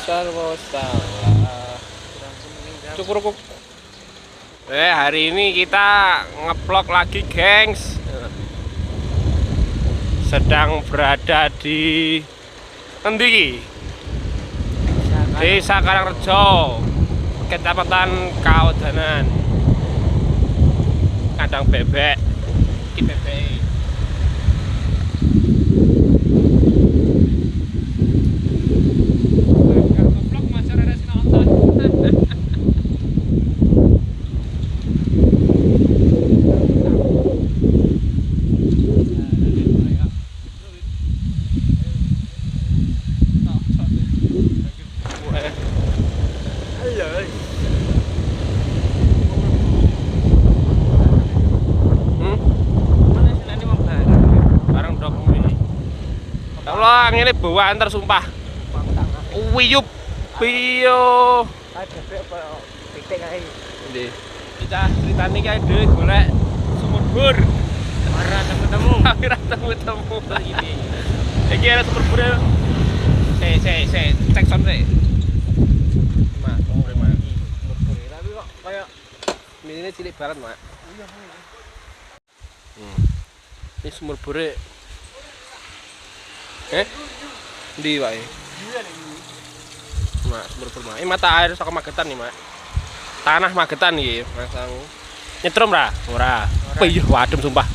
salah. Cukup. Hari ini kita ngeplok lagi, gengs. Sedang berada di endi? Desa Karangrejo, Kecamatan Kawedanan. Kandang bebek. Iki bebek. Allah, ini bawa antar sumpah. Wiyup, piyo. Kita ceritanya kayak deh, golek sumur bor. Ora temu lagi. Iki ada sumur bor. Cek sound sih. Mak, sumur bor. Tapi kok kayak ini cilik banget, Mak. Ini sumur bor. Di wae. Mak, sumur bor. Ini mata air saka Magetan nih, Mak. Tanah Magetan iki, masang. Nyetrum ra? Ora. Piye wadem sumpah.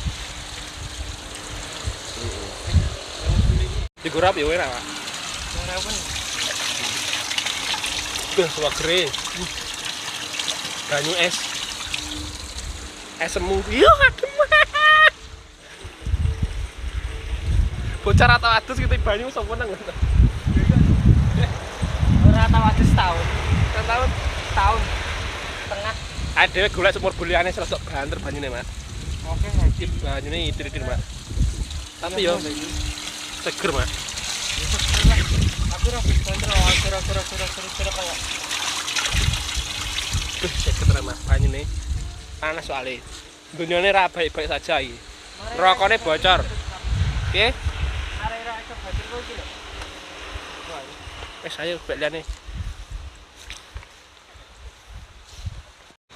Digorap ya ora, Pak. Ora pun. Suwagere. Banyu es. Es semu. Iya, adem. Bocor atau adus gitu banyu sapa nang ngono. Ora tau adus tahun. Tahun setengah. Ada golek sumur buliane selesok banter banyune, Mas. Oke, iki banyune itir-itir, Mas. Tapi yo seger, Mas. Aku ora bisa kira kayak. Seger tenan, Mas. Banyune panas soalnya. Dunyane ra baik-baik saja iki. Rokone bocor. Oke? Saya beliannya.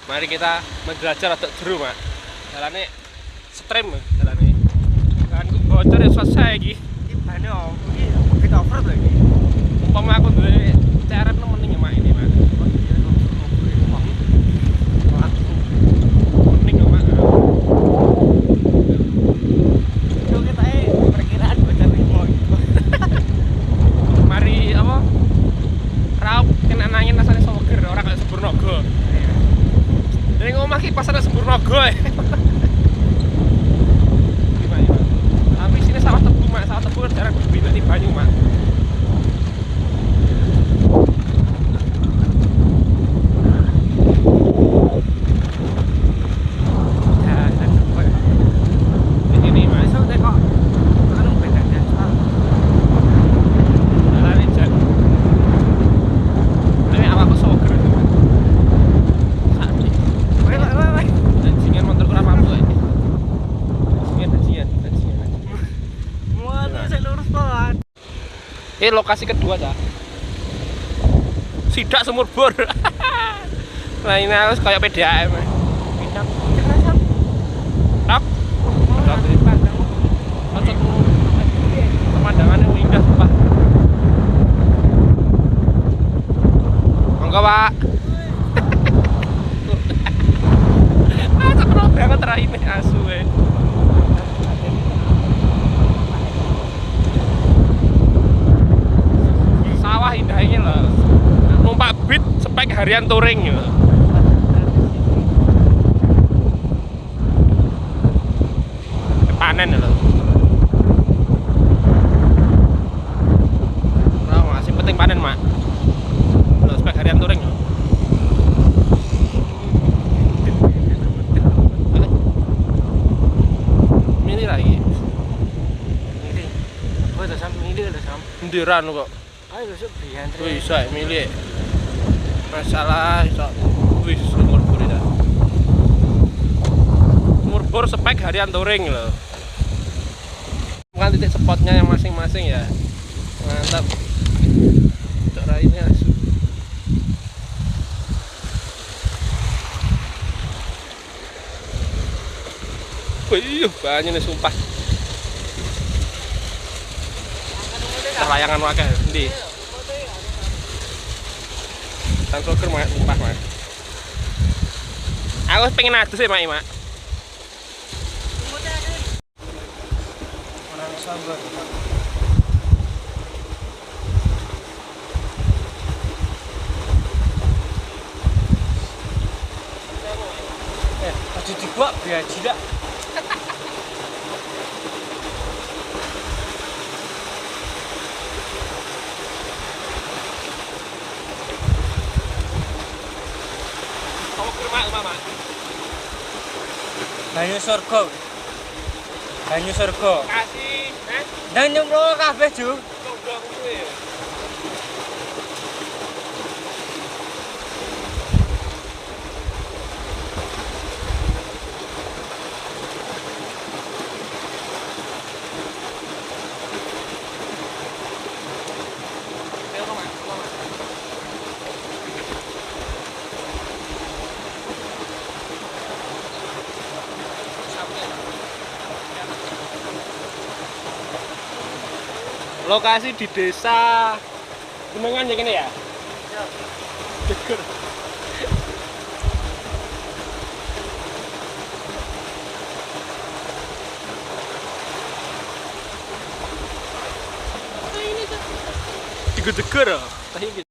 Mari kita menjelajah atau jeru, Mak. Jalannya stream, jalannya. Kan bocor ya selesai iki. Iki bane opo iki? Kita over lho iki. Umpama aku duwe cara nemenin ya, Mak, ini, Mak. Mending, Mak. Yo kita perkiraan bocor iki. Mari apa? Raup kena nangin rasanya seger, orang kayak Sempurnaga. Ini ngomong ki pasar Sempurnaga. Gimana? Tapi sini sawah tebu, Mak. Sawah tebu jarang dibina di banyu, Mak. Lokasi kedua dah. Sidak sumur bor. Nah ini harus kayak PDAM. Bidang kerasan. Tak. Pemandangannya indah sumpah. Monggo, Pak. Terkenal banget ini asu. Sawah indahnya lah. Numpak beat spek harian touring ya. Panen loh. Nah, masih penting panen, Mak. Lo spek harian touring ya. Milih lagi. Milih. Oh, udah sam milih udah sam. Ndiran kok. Ayo besok diantri. Bisa milih. Masalah iso. Wis sumur bor dah. Sumur bor spek harian touring loh. Bukan titik spotnya yang masing-masing ya. Mantap. Cara ini asu. banyu nih sumpah. Layangan wakil ndi. Tan proker mak sumpah mak. Aku pengen adus ya mak. Orang sabar. Aja dibuat biar jidak. Banyu surga. Banyu surga. Kasih, Dan nyemplung kabeh, Ju. Coba kuwi. Lokasi di desa Gunungan ya kene ya? Iya. Deger. Deger-deger. Tah iki.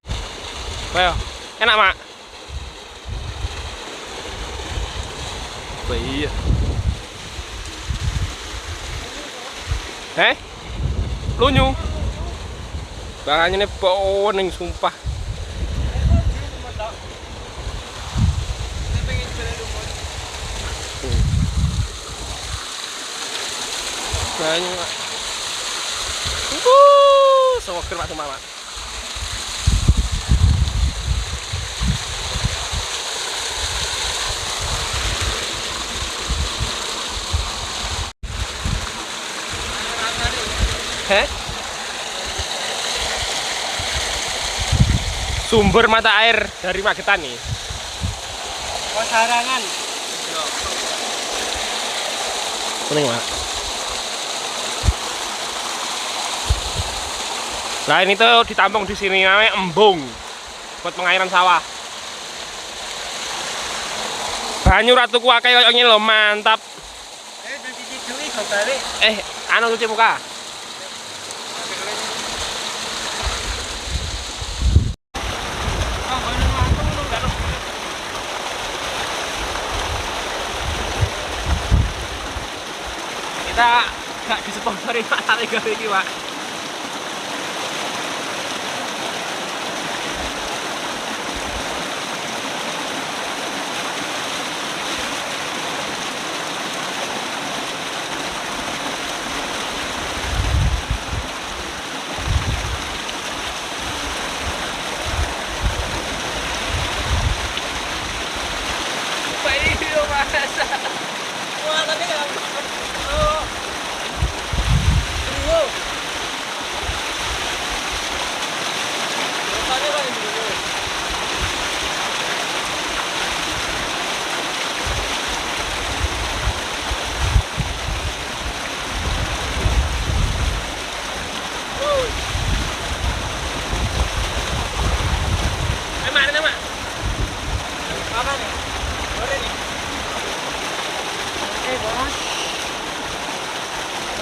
Ayo, enak, Mak. Iya. Lunyu. Bangane poning sumpah. Banyu. Seger Mak sumpah, Mak. Sumber mata air dari Magetan nih. Oh, Sarangan. Kuning, Mak. Nah, ini tuh ditampung di sini namanya embung buat pengairan sawah. Banyu ratuku akeh koyo ngene lho, mantap. Cuci duit kok balik. Anu cuci muka. Kita gak disponsori Pak Tariga iki, Pak. Wah, tapi enggak. Apa nih? Boleh nih. Bos.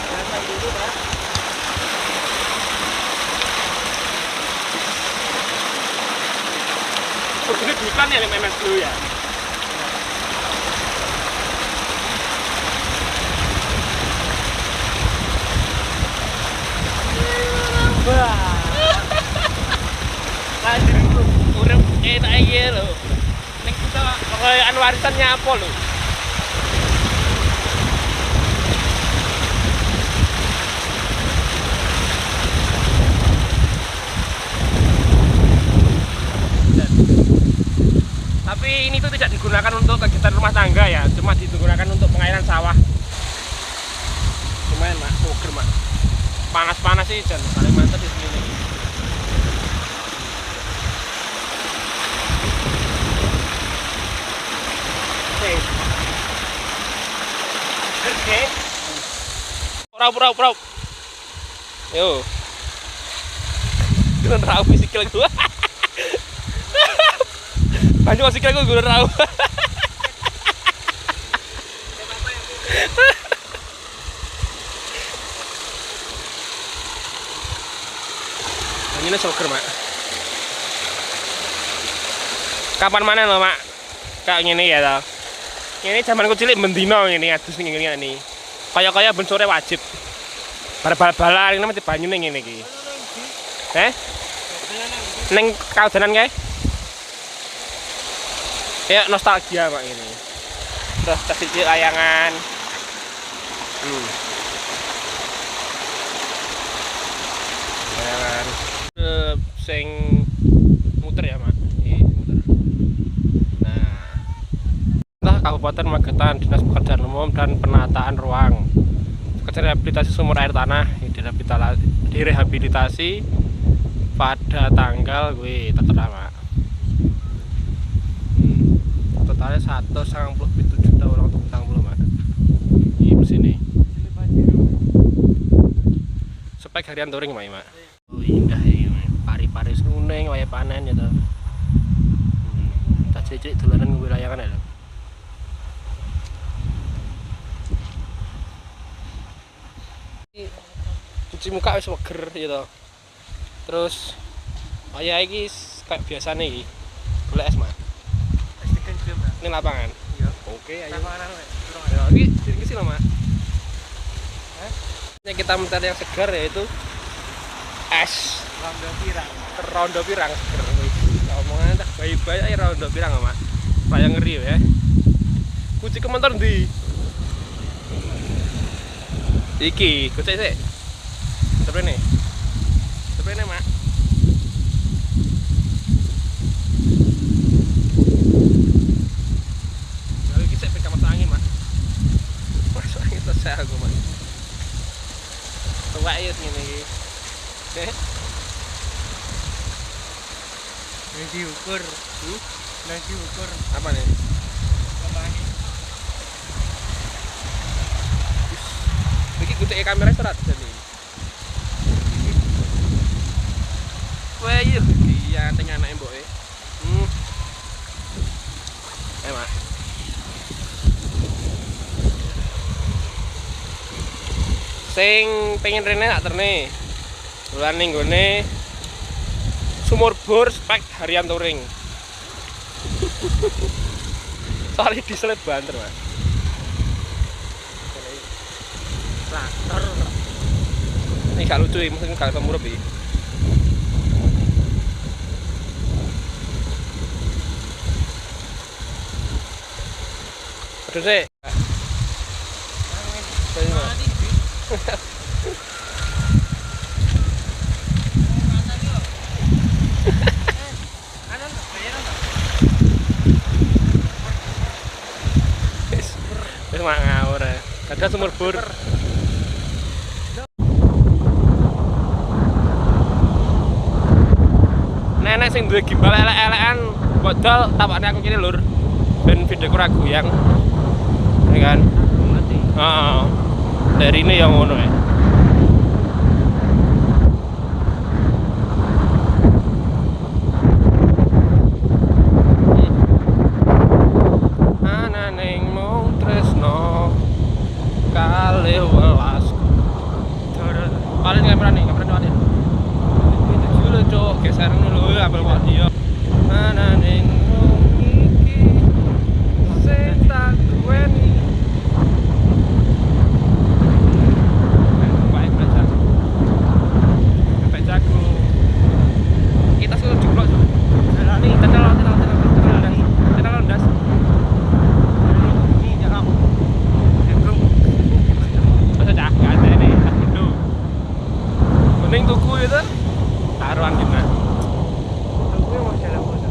Santai dulu, Pak. Ini bukan ya MS dulu ya. Wah. Lanjut urip enak iki lho. Ning kita kekayaan warisannya apa lho? Tapi ini tuh tidak digunakan untuk kegiatan rumah tangga ya, cuma digunakan untuk pengairan sawah. Lumayan Mak, seger Mak. Panas-panas sih jan, paling mantap di sini. Oke. Raup. Yo. Guna raup sikil gua. Banyak sikil gua guna raup. Ini soker, Mak. Kapan mana lo, Mak? Kayak gini ya, toh. Ini zaman ku cilik mendino ngene adus ning ngene iki. Kaya-kaya ben sore wajib. Bal-balan ini mesti banyune ngene iki. Ning kaudanan kae. Ya nostalgia Mak ini. Terus kasih layangan. Layangan. Sing muter ya, Mak. Kabupaten Magetan, Dinas Pekerjaan Umum dan Penataan Ruang, rehabilitasi sumur air tanah direhabilitasi pada tanggal tertera, Mak. Totalnya 197 juta orang untuk utang belum, Mak. Ini mesin ini. Spek harian touring, Mak. Oh indah ini, pari-pari kuning, waya panen ya toh. Tak cilik dolanan ngombe layangan ya. Cuci muka wis seger gitu. Terus kaya iki kayak biasa nih. Golek es, Mak. Es tiga jam. Ini lapangan. Iya. Oke, ayo. Lapangan Ya, iki sini sih loh, Mak. Yang kita mencari yang segar yaitu es rondo pirang seger. Omongan tak bayi-bayi air rondo pirang, Mak. Kayak ngeri ya. Kunci kementor ndi? Iki, gocek sik. Seprene, Mak. Lalu kita pakai masuk angin, Mak. Masuk angin selesai aku, Mak. Coba ayo sini iki. Lagi ukur. Apa nih? Iki gocek kamera serat jadi. Wah iya tengah anak mbok e. Mak. Sing pengen rene tak terne. Dolan ning gone sumur bor spek harian touring. Soalnya diesel banter, Mak. Traktor. Ini gak lucu, mungkin gak pemurep iki. Terus sih. Wis mak ngawur ya. Ada sumur bor. Nenek sing duwe gimbal elek-elekan bodol tapakne aku kene lur. Ben videoku ra goyang. Ya kan? Mati. Heeh. Dari ini yang ngono ya. Ananing mung tresno kalih welas. Paling kamera nih wae. Itu dulu cok, geser dulu apel kok dia. Ananing mung iki sing tak duweni. Kita sudah diblok. Nih, tenang das. Ini jangan. Hendro. Masa jaga ini, Hendro. Kuning tuku itu taruhan kita. Tuku mau jalan mana?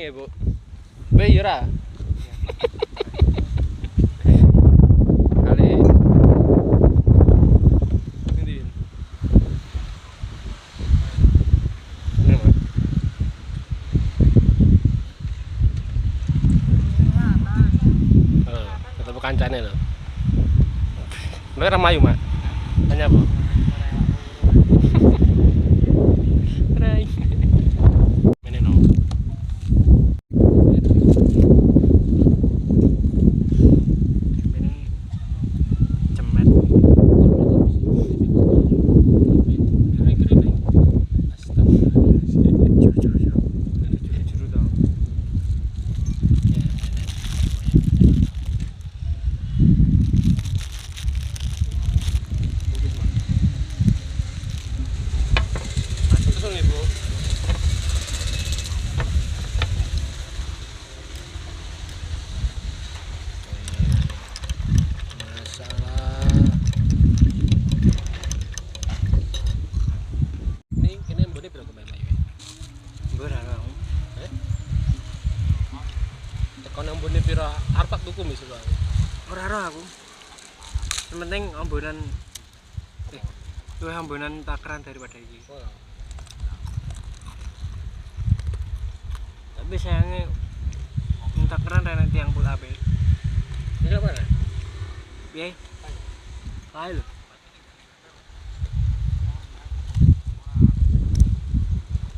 ya, Bu. Be yo ra. Kali ini. Ketemu kancane lho. Mbak Ramayu, Mak. Tanya apa? Rai. Ini no. Ini cemet. Juru dong. Langsung nih, Bu. Masalah ini mbone piro kemae mayu? Ora mau. Tekan nang mbone piro arep tak tuku mis wae. Ora ora aku. Yang penting ambunan luwih ambunan takaran daripada iki. Tapi sayangnya takaran rene tiang pul ape. Ini apa nih? Piye? Kae lho.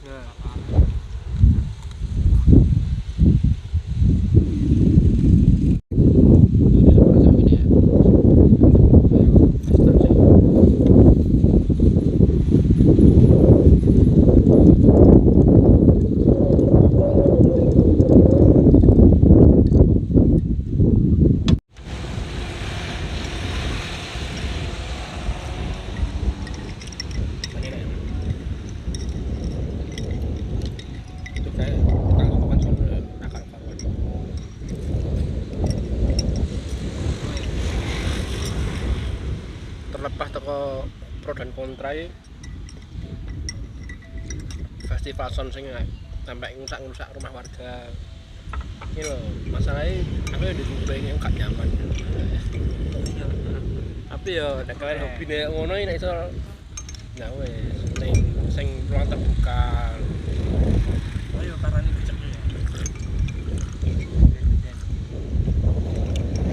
Ya. Itu kayak langsung tekan sono nakal karuan. Terlepas teko pro dan kontra festival sound sing sampai ngusak-ngusak rumah warga. Ini loh, masalahnya aku ya disuruh gak nyaman. Tapi ya nek kalian hobine ngono nek iso nah wis sing ruang terbuka. Ayo parani becek ya.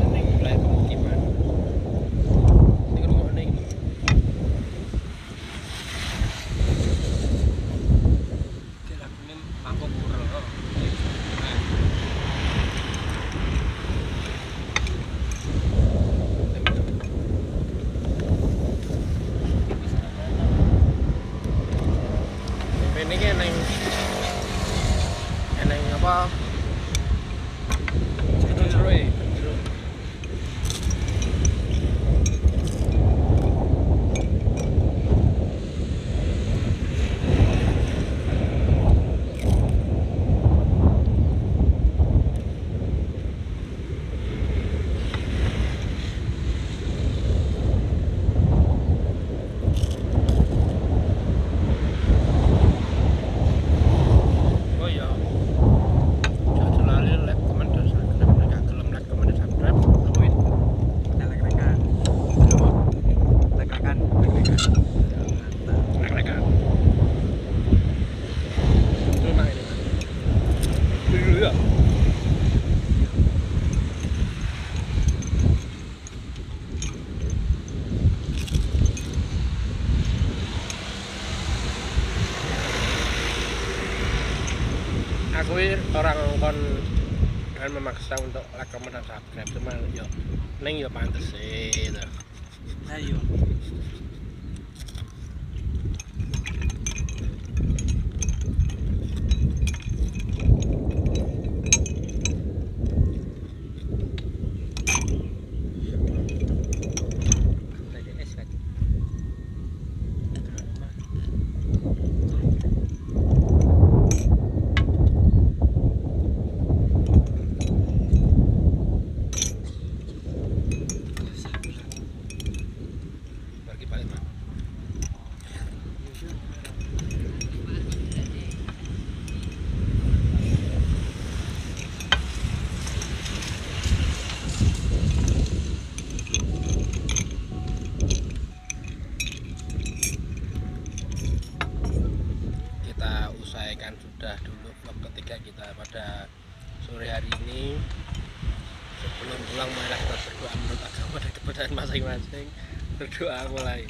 Ning mulai pemukiman. Ning rungokne iki. Oke lagune mangkok kurang. Ini kan neng apa? Jeruk. Oh iya. Jangan selalu like, komen, dan subscribe. Mereka gelem like, komen, dan subscribe. Lakuin. Lek-lekan. Lek-lekan. Like-like. Itu mah ini. Dulu ya. Aku ini orang kon dan memaksa untuk like, comment, dan subscribe, cuman yo neng yo pantes sih gitu. Ayo. Bagi balik untuk vlog ketiga kita pada sore hari ini. Sebelum pulang marilah kita berdoa menurut agama dan kepercayaan masing-masing. Berdoa mulai.